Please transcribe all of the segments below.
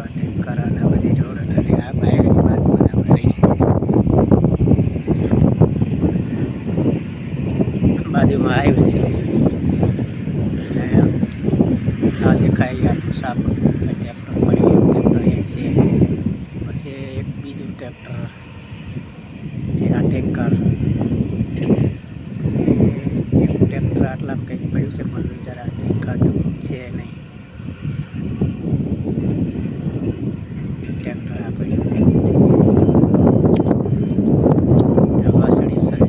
Tanker અને બધી road અને આ હાઈવેની બાજુમાં આપણે રહીએ છીએ, બાજુમાં હાઈવે છે અને આ દેખાય આપણું સાપુર ટ્રેક્ટર પડી ટ્રેક્ટર એ છે, પછી એક બીજું ટ્રેક્ટર એ આ ટેન્કર એક ટ્રેક્ટર આટલામાં કંઈક પડ્યું છે પણ જરા દેખાતું છે નહીં. ટ્રેક્ટર આ પડ્યું વાસળી સર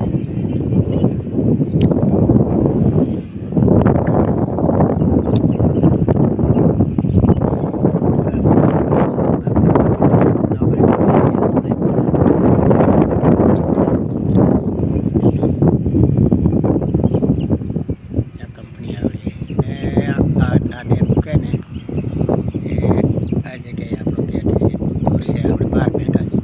આ જગ્યાએ આપણો ગેટ છે, દૂર છે, આપણે બહાર બેઠા છીએ.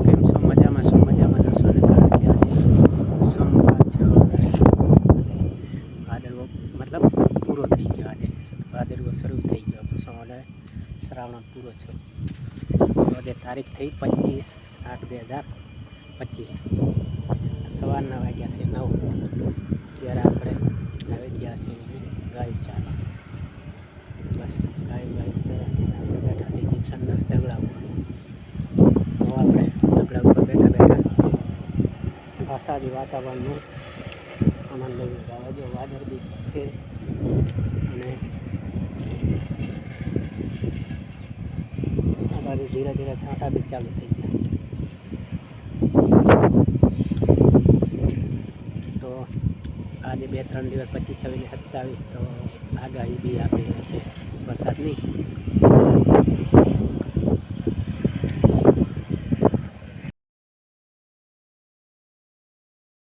કેમ છો? મજામાં છો? મજામાં જશો ને? કારણ કે આજે સોમવાર છે, ભાદરવો મતલબ પૂરો થઈ ગયો. આજે ભાદરવો શરૂ થઈ ગયો, સોમવારે શ્રાવણ પૂરો થયો. આજે તારીખ થઈ 25/8/2025. સવારના વાગ્યા છે 9. ત્યારે આપણે આવી ગયા છીએ ગાયું ચાલવા. બસ ગાયું ચાલવા છે, આપણે બેઠા છીએ જીપ્સનના ડગલા ઉપર. તો આપણે ડગલા ઉપર બેઠા વરસાદી વાતાવરણનું આનંદ લઈ રહ્યા. જો વાદળ બી છે અને આ બાજુ ધીરે ધીરે છાંટા બી ચાલુ થઈ ગયા. તો આજે 2-3 દિવસ પછી 26 ને 27 તો આગાહી બી આપેલી છે વરસાદની.